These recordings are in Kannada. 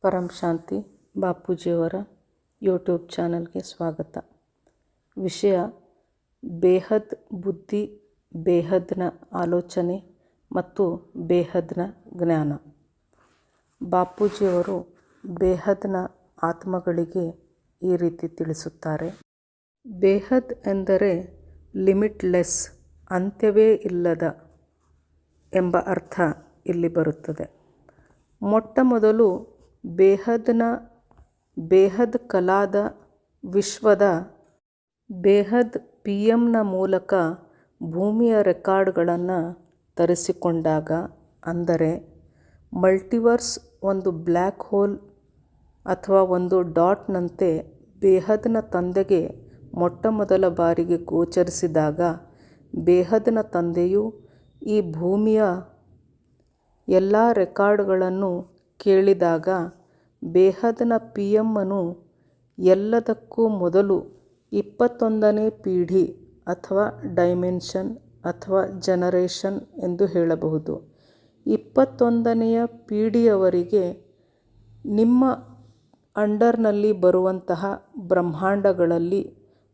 ಪರಂ ಶಾಂತಿ ಬಾಪೂಜಿಯವರ ಯೂಟ್ಯೂಬ್ ಚಾನಲ್ಗೆ ಸ್ವಾಗತ. ವಿಷಯ ಬೇಹದ್ ಬುದ್ಧಿ, ಬೇಹದ್ನ ಆಲೋಚನೆ ಮತ್ತು ಬೇಹದ್ನ ಜ್ಞಾನ. ಬಾಪೂಜಿಯವರು ಬೇಹದ್ನ ಆತ್ಮಗಳಿಗೆ ಈ ರೀತಿ ತಿಳಿಸುತ್ತಾರೆ. ಬೇಹದ್ ಎಂದರೆ ಲಿಮಿಟ್ಲೆಸ್, ಅಂತ್ಯವೇ ಇಲ್ಲದ ಎಂಬ ಅರ್ಥ ಇಲ್ಲಿ ಬರುತ್ತದೆ. ಮೊಟ್ಟ ಮೊದಲು ಬೇಹದ್ ಕಲಾದ ವಿಶ್ವದ ಬೇಹದ್ PM ಮೂಲಕ ಭೂಮಿಯ ರೆಕಾರ್ಡ್ಗಳನ್ನು ತರಿಸಿಕೊಂಡಾಗ, ಅಂದರೆ ಮಲ್ಟಿವರ್ಸ್ ಒಂದು ಬ್ಲ್ಯಾಕ್ ಹೋಲ್ ಅಥವಾ ಒಂದು ಡಾಟ್ನಂತೆ ಬೇಹದ್ನ ತಂದೆಗೆ ಮೊಟ್ಟ ಮೊದಲ ಬಾರಿಗೆ ಗೋಚರಿಸಿದಾಗ, ಬೇಹದ್ನ ತಂದೆಯು ಈ ಭೂಮಿಯ ಎಲ್ಲ ರೆಕಾರ್ಡ್ಗಳನ್ನು ಕೇಳಿದಾಗ, ಬೇಹದ್ನ PMನು ಎಲ್ಲದಕ್ಕೂ ಮೊದಲು 21ನೇ ಪೀಳಿಗೆ ಅಥವಾ ಡೈಮೆನ್ಷನ್ ಅಥವಾ ಜನರೇಷನ್ ಎಂದು ಹೇಳಬಹುದು. 21ನೆಯ ಪೀಳಿಗೆಯವರೆಗೆ ನಿಮ್ಮ ಅಂಡರ್ನಲ್ಲಿ ಬರುವಂತಹ ಬ್ರಹ್ಮಾಂಡಗಳಲ್ಲಿ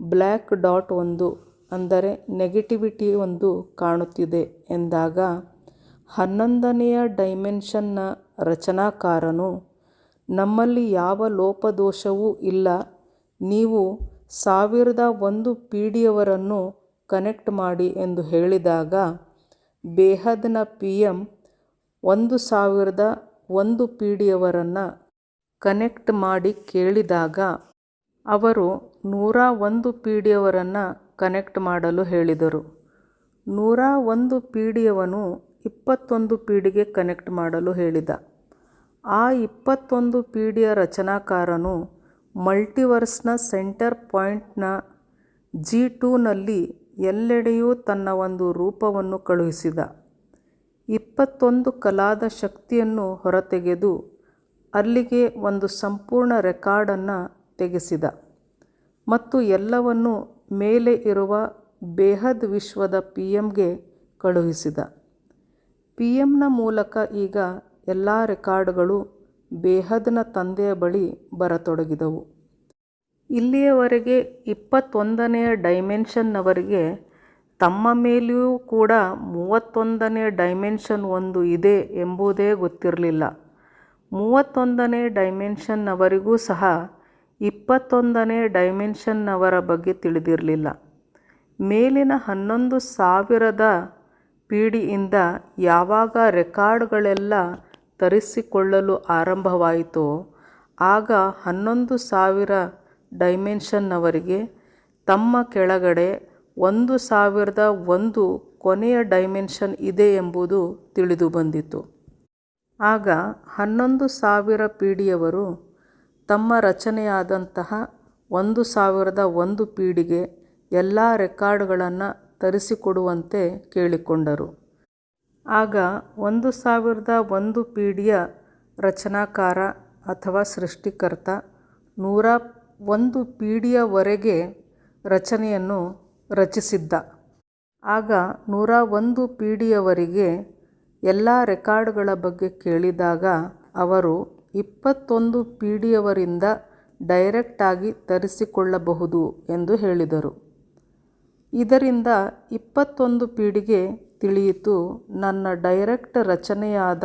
ಬ್ಲ್ಯಾಕ್ ಡಾಟ್ ಒಂದು, ಅಂದರೆ ನೆಗೆಟಿವಿಟಿ ಒಂದು ಕಾಣುತ್ತಿದೆ ಎಂದಾಗ, 11ನೆಯ ಡೈಮೆನ್ಷನ್ನ ರಚನಾಕಾರನು ನಮ್ಮಲ್ಲಿ ಯಾವ ಲೋಪದೋಷವೂ ಇಲ್ಲ, ನೀವು 1001 ಪೀಳಿಗೆಯವರನ್ನು ಕನೆಕ್ಟ್ ಮಾಡಿ ಎಂದು ಹೇಳಿದಾಗ, ಬೇಹದ್ನ PM 1001 ಪೀಳಿಗೆಯವರನ್ನು ಕನೆಕ್ಟ್ ಮಾಡಿ ಕೇಳಿದಾಗ, ಅವರು 101 ಪೀಳಿಗೆಯವರನ್ನು ಕನೆಕ್ಟ್ ಮಾಡಲು ಹೇಳಿದರು. 101 ಪೀಳಿಗೆಯವನು 21 ಪೀಳಿಗೆ ಕನೆಕ್ಟ್ ಮಾಡಲು ಹೇಳಿದ. ಆ 21 ಪೀಳಿಗೆಯ ರಚನಾಕಾರನು ಮಲ್ಟಿವರ್ಸ್ನ ಸೆಂಟರ್ ಪಾಯಿಂಟ್ನ G2ನಲ್ಲಿ ಎಲ್ಲೆಡೆಯೂ ತನ್ನ ಒಂದು ರೂಪವನ್ನು ಕಳುಹಿಸಿದ. 21 ಕಲಾದ ಶಕ್ತಿಯನ್ನು ಹೊರತೆಗೆದು ಅಲ್ಲಿಗೆ ಒಂದು ಸಂಪೂರ್ಣ ರೆಕಾರ್ಡನ್ನು ತೆಗೆಸಿದ ಮತ್ತು ಎಲ್ಲವನ್ನು ಮೇಲೆ ಇರುವ ಬೇಹದ್ ವಿಶ್ವದ PMಗೆ ಕಳುಹಿಸಿದ. PMನ ಮೂಲಕ ಈಗ ಎಲ್ಲ ರೆಕಾರ್ಡ್ಗಳು ಬೇಹದ್ನ ತಂದೆಯ ಬಳಿ ಬರತೊಡಗಿದವು. ಇಲ್ಲಿಯವರೆಗೆ 21ನೆಯ ಡೈಮೆನ್ಷನ್ನವರಿಗೆ ತಮ್ಮ ಮೇಲೆಯೂ ಕೂಡ 31ನೇ ಡೈಮೆನ್ಷನ್ ಒಂದು ಇದೆ ಎಂಬುದೇ ಗೊತ್ತಿರಲಿಲ್ಲ. 31ನೇ ಡೈಮೆನ್ಷನ್ನವರಿಗೂ ಸಹ 21ನೇ ಡೈಮೆನ್ಷನ್ನವರ ಬಗ್ಗೆ ತಿಳಿದಿರಲಿಲ್ಲ. ಮೇಲಿನ 11,000 ಪೀಳಿಗೆಯಿಂದ ಯಾವಾಗ ರೆಕಾರ್ಡ್ಗಳೆಲ್ಲ ತರಿಸಿಕೊಳ್ಳಲು ಆರಂಭವಾಯಿತೋ, ಆಗ 11,000 ಡೈಮೆನ್ಷನ್ನವರಿಗೆ ತಮ್ಮ ಕೆಳಗಡೆ 1001 ಕೊನೆಯ ಡೈಮೆನ್ಷನ್ ಇದೆ ಎಂಬುದು ತಿಳಿದು ಬಂದಿತು. ಆಗ 11,000 ಪೀಳಿಗೆಯವರು ತಮ್ಮ ರಚನೆಯಾದಂತಹ 1001 ಪೀಳಿಗೆ ಎಲ್ಲ ರೆಕಾರ್ಡ್ಗಳನ್ನು ತರಿಸಿಕೊಡುವಂತೆ ಕೇಳಿಕೊಂಡರು. ಆಗ 1001 ಪೀಳಿಗೆಯ ರಚನಾಕಾರ ಅಥವಾ ಸೃಷ್ಟಿಕರ್ತ 101 ಪೀಳಿಗೆಯವರೆಗೆ ರಚನೆಯನ್ನು ರಚಿಸಿದ್ದ. ಆಗ 101 ಪೀಳಿಗೆಯವರಿಗೆ ಎಲ್ಲ ರೆಕಾರ್ಡ್ಗಳ ಬಗ್ಗೆ ಕೇಳಿದಾಗ, ಅವರು 21 ಪೀಳಿಗೆಯವರಿಂದ ಡೈರೆಕ್ಟಾಗಿ ತರಿಸಿಕೊಳ್ಳಬಹುದು ಎಂದು ಹೇಳಿದರು. ಇದರಿಂದ 21 ಪೀಳಿಗೆ ತಿಳಿಯಿತು, ನನ್ನ ಡೈರೆಕ್ಟ್ ರಚನೆಯಾದ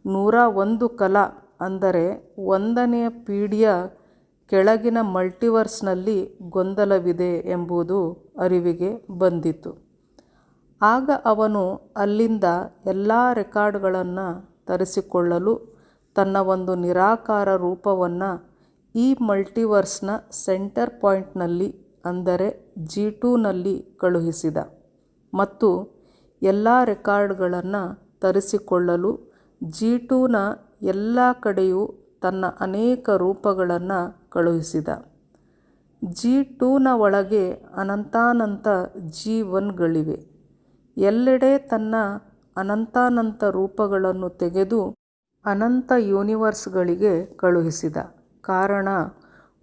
101 ಕಲಾ, ಅಂದರೆ 1ನೇ ಪೀಳಿಗೆಯ ಕೆಳಗಿನ ಮಲ್ಟಿವರ್ಸ್ನಲ್ಲಿ ಗೊಂದಲವಿದೆ ಎಂಬುದು ಅರಿವಿಗೆ ಬಂದಿತು. ಆಗ ಅವನು ಅಲ್ಲಿಂದ ಎಲ್ಲ ರೆಕಾರ್ಡ್ಗಳನ್ನು ತರಿಸಿಕೊಳ್ಳಲು ತನ್ನ ಒಂದು ನಿರಾಕಾರ ರೂಪವನ್ನು ಈ ಮಲ್ಟಿವರ್ಸ್ನ ಸೆಂಟರ್ ಪಾಯಿಂಟ್ನಲ್ಲಿ, ಅಂದರೆ G2ನಲ್ಲಿ ಕಳುಹಿಸಿದ ಮತ್ತು ಎಲ್ಲ ರೆಕಾರ್ಡ್ಗಳನ್ನು ತರಿಸಿಕೊಳ್ಳಲು G2ನ ಎಲ್ಲ ಕಡೆಯೂ ತನ್ನ ಅನೇಕ ರೂಪಗಳನ್ನು ಕಳುಹಿಸಿದ. G2ನ ಒಳಗೆ ಅನಂತಾನಂತ G1ಗಳಿವೆ. ಎಲ್ಲೆಡೆ ತನ್ನ ಅನಂತಾನಂತ ರೂಪಗಳನ್ನು ತೆಗೆದು ಅನಂತ ಯೂನಿವರ್ಸ್ಗಳಿಗೆ ಕಳುಹಿಸಿದ. ಕಾರಣ,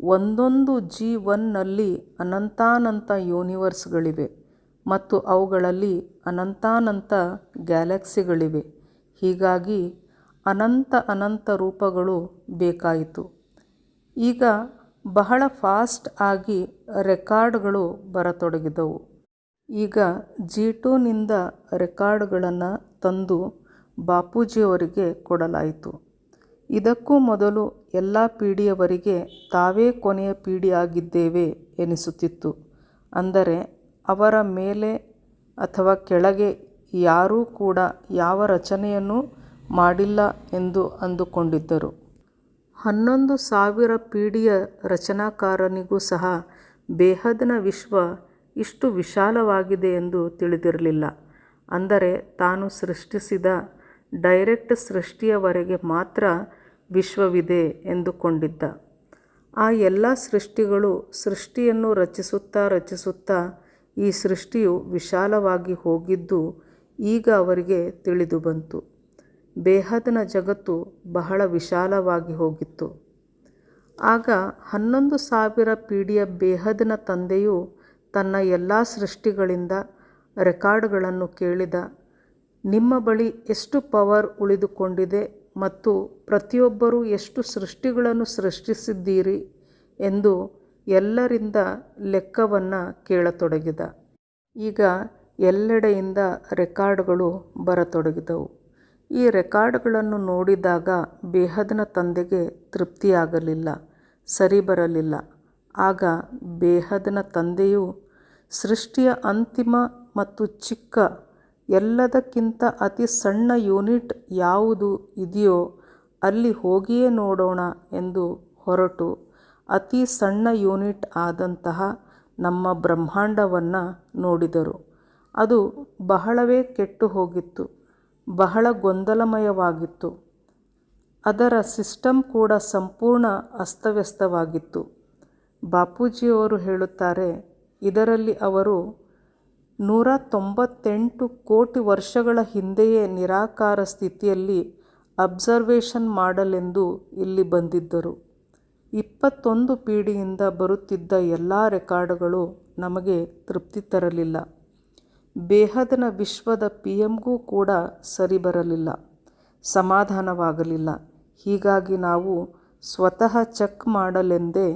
ಒಂದೊಂದು G1ನಲ್ಲಿ ಅನಂತಾನಂತ ಯೂನಿವರ್ಸ್ಗಳಿವೆ ಮತ್ತು ಅವುಗಳಲ್ಲಿ ಅನಂತಾನಂತ ಗ್ಯಾಲಕ್ಸಿಗಳಿವೆ. ಹೀಗಾಗಿ ಅನಂತ ಅನಂತ ರೂಪಗಳು ಬೇಕಾಯಿತು. ಈಗ ಬಹಳ ಫಾಸ್ಟ್ ಆಗಿ ರೆಕಾರ್ಡ್ಗಳು ಬರತೊಡಗಿದವು. ಈಗ G2ನಿಂದ ರೆಕಾರ್ಡ್ಗಳನ್ನು ತಂದು ಬಾಪೂಜಿಯವರಿಗೆ ಕೊಡಲಾಯಿತು. ಇದಕ್ಕೂ ಮೊದಲು ಎಲ್ಲ ಪೀಳಿಗೆಯವರಿಗೆ ತಾವೇ ಕೊನೆಯ ಪೀಳಿಗೆಯಾಗಿದ್ದೇವೆ ಎನಿಸುತ್ತಿತ್ತು. ಅಂದರೆ ಅವರ ಮೇಲೆ ಅಥವಾ ಕೆಳಗೆ ಯಾರೂ ಕೂಡ ಯಾವ ರಚನೆಯನ್ನೂ ಮಾಡಿಲ್ಲ ಎಂದು ಅಂದುಕೊಂಡಿದ್ದರು. 11,000 ಪೀಳಿಗೆಯ ರಚನಾಕಾರನಿಗೂ ಸಹ ಬೇಹದ್ದಿನ ವಿಶ್ವ ಇಷ್ಟು ವಿಶಾಲವಾಗಿದೆ ಎಂದು ತಿಳಿದಿರಲಿಲ್ಲ. ಅಂದರೆ ತಾನು ಸೃಷ್ಟಿಸಿದ ಡೈರೆಕ್ಟ್ ಸೃಷ್ಟಿಯವರೆಗೆ ಮಾತ್ರ ವಿಶ್ವವಿದೆ ಎಂದುಕೊಂಡಿದ್ದ. ಆ ಎಲ್ಲ ಸೃಷ್ಟಿಗಳು ಸೃಷ್ಟಿಯನ್ನು ರಚಿಸುತ್ತಾ ಈ ಸೃಷ್ಟಿಯು ವಿಶಾಲವಾಗಿ ಹೋಗಿದ್ದು ಈಗ ಅವರಿಗೆ ತಿಳಿದು ಬಂತು. ಬೇಹದ್ದಿನ ಜಗತ್ತು ಬಹಳ ವಿಶಾಲವಾಗಿ ಹೋಗಿತ್ತು. ಆಗ 11,000 ಪೀಳಿಗೆಯ ಬೇಹದ್ದಿನ ತಂದೆಯು ತನ್ನ ಎಲ್ಲ ಸೃಷ್ಟಿಗಳಿಂದ ರೆಕಾರ್ಡ್ಗಳನ್ನು ಕೇಳಿದ. ನಿಮ್ಮ ಬಳಿ ಎಷ್ಟು ಪವರ್ ಉಳಿದುಕೊಂಡಿದೆ ಮತ್ತು ಪ್ರತಿಯೊಬ್ಬರೂ ಎಷ್ಟು ಸೃಷ್ಟಿಗಳನ್ನು ಸೃಷ್ಟಿಸಿದ್ದೀರಿ ಎಂದು ಎಲ್ಲರಿಂದ ಲೆಕ್ಕವನ್ನು ಕೇಳತೊಡಗಿದ. ಈಗ ಎಲ್ಲೆಡೆಯಿಂದ ರೆಕಾರ್ಡ್ಗಳು ಬರತೊಡಗಿದವು. ಈ ರೆಕಾರ್ಡ್ಗಳನ್ನು ನೋಡಿದಾಗ ಬೇಹದ್ದಿನ ತಂದೆಗೆ ತೃಪ್ತಿಯಾಗಲಿಲ್ಲ, ಸರಿ ಬರಲಿಲ್ಲ. ಆಗ ಬೇಹದ್ದಿನ ತಂದೆಯು ಸೃಷ್ಟಿಯ ಅಂತಿಮ ಮತ್ತು ಚಿಕ್ಕ, ಎಲ್ಲದಕ್ಕಿಂತ ಅತಿ ಸಣ್ಣ ಯೂನಿಟ್ ಯಾವುದು ಇದೆಯೋ ಅಲ್ಲಿ ಹೋಗಿಯೇ ನೋಡೋಣ ಎಂದು ಹೊರಟು ಅತಿ ಸಣ್ಣ ಯೂನಿಟ್ ಆದಂತಹ ನಮ್ಮ ಬ್ರಹ್ಮಾಂಡವನ್ನು ನೋಡಿದರು. ಅದು ಬಹಳವೇ ಕೆಟ್ಟು ಹೋಗಿತ್ತು, ಬಹಳ ಗೊಂದಲಮಯವಾಗಿತ್ತು. ಅದರ ಸಿಸ್ಟಮ್ ಕೂಡ ಸಂಪೂರ್ಣ ಅಸ್ತವ್ಯಸ್ತವಾಗಿತ್ತು. ಬಾಪೂಜಿಯವರು ಹೇಳುತ್ತಾರೆ, ಇದರಲ್ಲಿ ಅವರು 198 ಕೋಟಿ ವರ್ಷಗಳ ಹಿಂದೆಯೇ ನಿರಾಕಾರ ಸ್ಥಿತಿಯಲ್ಲಿ ಅಬ್ಸರ್ವೇಷನ್ ಮಾಡಲೆಂದು ಇಲ್ಲಿ ಬಂದಿದ್ದರು. 21 ಪೀಳಿಗೆಯಿಂದ ಬರುತ್ತಿದ್ದ ಎಲ್ಲ ರೆಕಾರ್ಡ್ಗಳು ನಮಗೆ ತೃಪ್ತಿ ತರಲಿಲ್ಲ. ಬೇಹದ್ದಿನ ವಿಶ್ವದ PMಗೂ ಕೂಡ ಸರಿ ಬರಲಿಲ್ಲ, ಸಮಾಧಾನವಾಗಲಿಲ್ಲ. ಹೀಗಾಗಿ ನಾವು ಸ್ವತಃ ಚೆಕ್ ಮಾಡಲೆಂದೇ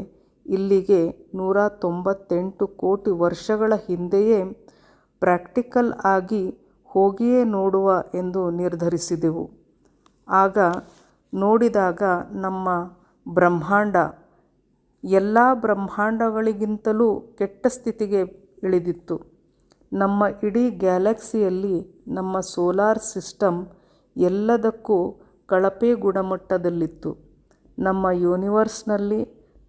ಇಲ್ಲಿಗೆ 198 ಕೋಟಿ ವರ್ಷಗಳ ಹಿಂದೆಯೇ ಪ್ರಾಕ್ಟಿಕಲ್ ಆಗಿ ಹೋಗಿಯೇ ನೋಡುವ ಎಂದು ನಿರ್ಧರಿಸಿದೆವು. ಆಗ ನೋಡಿದಾಗ ನಮ್ಮ ಬ್ರಹ್ಮಾಂಡ ಎಲ್ಲ ಬ್ರಹ್ಮಾಂಡಗಳಿಗಿಂತಲೂ ಕೆಟ್ಟ ಸ್ಥಿತಿಗೆ ಇಳಿದಿತ್ತು. ನಮ್ಮ ಇಡೀ ಗ್ಯಾಲಕ್ಸಿಯಲ್ಲಿ ನಮ್ಮ ಸೋಲಾರ್ ಸಿಸ್ಟಮ್ ಎಲ್ಲದಕ್ಕೂ ಕಳಪೆ ಗುಣಮಟ್ಟದಲ್ಲಿತ್ತು. ನಮ್ಮ ಯೂನಿವರ್ಸ್ನಲ್ಲಿ,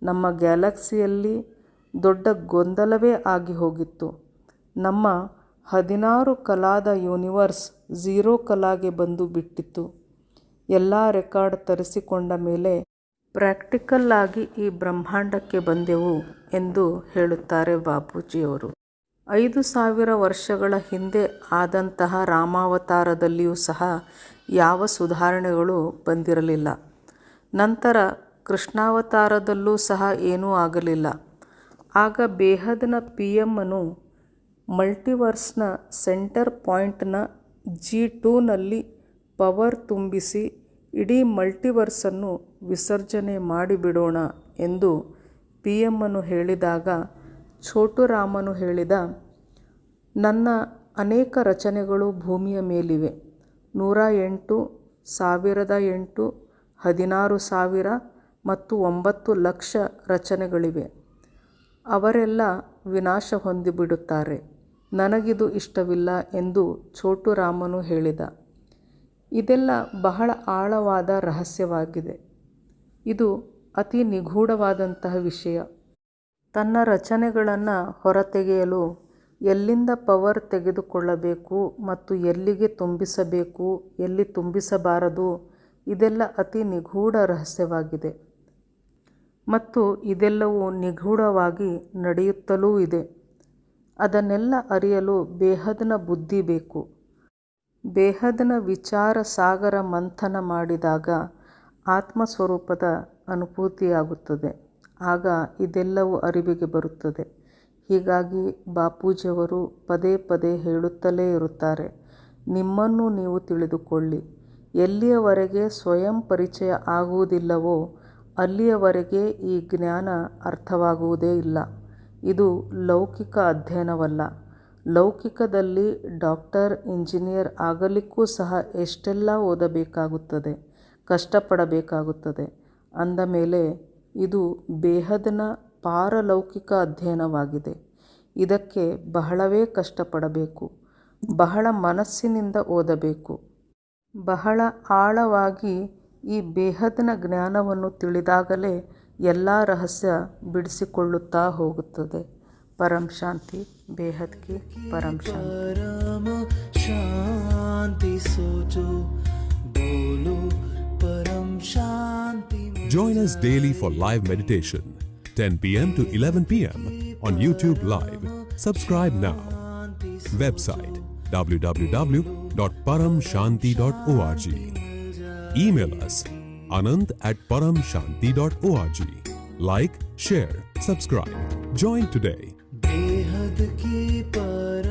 ನಮ್ಮ ಗ್ಯಾಲಕ್ಸಿಯಲ್ಲಿ ದೊಡ್ಡ ಗೊಂದಲವೇ ಆಗಿ ಹೋಗಿತ್ತು. ನಮ್ಮ 16 ಕಲಾದ ಯೂನಿವರ್ಸ್ 0 ಕಲಾಗೆ ಬಂದು ಬಿಟ್ಟಿತ್ತು. ಎಲ್ಲ ರೆಕಾರ್ಡ್ ತರಿಸಿಕೊಂಡ ಮೇಲೆ ಪ್ರಾಕ್ಟಿಕಲ್ ಆಗಿ ಈ ಬ್ರಹ್ಮಾಂಡಕ್ಕೆ ಬಂದೆವು ಎಂದು ಹೇಳುತ್ತಾರೆ ಬಾಪೂಜಿಯವರು. 5,000 ವರ್ಷಗಳ ಹಿಂದೆ ಆದಂತಹ ರಾಮಾವತಾರದಲ್ಲಿಯೂ ಸಹ ಯಾವ ಸುಧಾರಣೆಗಳು ಬಂದಿರಲಿಲ್ಲ. ನಂತರ ಕೃಷ್ಣಾವತಾರದಲ್ಲೂ ಸಹ ಏನೂ ಆಗಲಿಲ್ಲ. ಆಗ ಬೇಹದ್ದಿನ PMನು ಮಲ್ಟಿವರ್ಸ್ನ ಸೆಂಟರ್ ಪಾಯಿಂಟ್ನ G2ನಲ್ಲಿ ಪವರ್ ತುಂಬಿಸಿ ಇಡೀ ಮಲ್ಟಿವರ್ಸನ್ನು ವಿಸರ್ಜನೆ ಮಾಡಿಬಿಡೋಣ ಎಂದು PMನು ಹೇಳಿದಾಗ ಛೋಟುರಾಮನು ಹೇಳಿದ, ನನ್ನ ಅನೇಕ ರಚನೆಗಳು ಭೂಮಿಯ ಮೇಲಿವೆ. 108, 1008, 16,000 ಮತ್ತು 9 ಲಕ್ಷ ರಚನೆಗಳಿವೆ. ಅವರೆಲ್ಲ ವಿನಾಶ ಹೊಂದಿಬಿಡುತ್ತಾರೆ. ನನಗಿದು ಇಷ್ಟವಿಲ್ಲ ಎಂದು ಛೋಟುರಾಮನು ಹೇಳಿದ. ಇದೆಲ್ಲ ಬಹಳ ಆಳವಾದ ರಹಸ್ಯವಾಗಿದೆ. ಇದು ಅತಿ ನಿಗೂಢವಾದಂತಹ ವಿಷಯ. ತನ್ನ ರಚನೆಗಳನ್ನು ಹೊರತೆಗೆಯಲು ಎಲ್ಲಿಂದ ಪವರ್ ತೆಗೆದುಕೊಳ್ಳಬೇಕು ಮತ್ತು ಎಲ್ಲಿಗೆ ತುಂಬಿಸಬೇಕು, ಎಲ್ಲಿ ತುಂಬಿಸಬಾರದು, ಇದೆಲ್ಲ ಅತಿ ನಿಗೂಢ ರಹಸ್ಯವಾಗಿದೆ. ಮತ್ತು ಇದೆಲ್ಲವೂ ನಿಗೂಢವಾಗಿ ನಡೆಯುತ್ತಲೂ ಇದೆ. ಅದನ್ನೆಲ್ಲ ಅರಿಯಲು ಬೇಹದ್ದಿನ ಬುದ್ಧಿ ಬೇಕು. ಬೇಹದ್ದಿನ ವಿಚಾರ ಸಾಗರ ಮಂಥನ ಮಾಡಿದಾಗ ಆತ್ಮಸ್ವರೂಪದ ಅನುಭೂತಿಯಾಗುತ್ತದೆ. ಆಗ ಇದೆಲ್ಲವೂ ಅರಿವಿಗೆ ಬರುತ್ತದೆ. ಹೀಗಾಗಿ ಬಾಪೂಜಿಯವರು ಪದೇ ಪದೇ ಹೇಳುತ್ತಲೇ ಇರುತ್ತಾರೆ, ನಿಮ್ಮನ್ನು ನೀವು ತಿಳಿದುಕೊಳ್ಳಿ. ಎಲ್ಲಿಯವರೆಗೆ ಸ್ವಯಂ ಪರಿಚಯ ಆಗುವುದಿಲ್ಲವೋ ಅಲ್ಲಿಯವರೆಗೆ ಈ ಜ್ಞಾನ ಅರ್ಥವಾಗುವುದೇ ಇಲ್ಲ. ಇದು ಲೌಕಿಕ ಅಧ್ಯಯನವಲ್ಲ. ಲೌಕಿಕದಲ್ಲಿ ಡಾಕ್ಟರ್, ಇಂಜಿನಿಯರ್ ಆಗಲಿಕ್ಕೂ ಸಹ ಎಷ್ಟೆಲ್ಲ ಓದಬೇಕಾಗುತ್ತದೆ, ಕಷ್ಟಪಡಬೇಕಾಗುತ್ತದೆ. ಅಂದ ಮೇಲೆ ಇದು ಬೇಹದ್ನ ಪಾರಲೌಕಿಕ ಅಧ್ಯಯನವಾಗಿದೆ. ಇದಕ್ಕೆ ಬಹಳವೇ ಕಷ್ಟಪಡಬೇಕು, ಬಹಳ ಮನಸ್ಸಿನಿಂದ ಓದಬೇಕು. ಬಹಳ ಆಳವಾಗಿ ಈ ಬೇಹದ್ನ ಜ್ಞಾನವನ್ನು ತಿಳಿದಾಗಲೇ ಎಲ್ಲ ರಹಸ್ಯ ಬಿಡಿಸಿಕೊಳ್ಳುತ್ತಾ ಹೋಗುತ್ತದೆ. ಪರಂ ಶಾಂತಿ. ಬೇಹದ್ ಕಿ ಪರಂ ಶಾಂತಿ. Join us daily for live meditation, 10 p.m. to 11 p.m. on YouTube Live. Subscribe now. Website www.paramshanti.org. Email us anant@paramshanti.org. Like, share, subscribe. Join today. बेहद की पर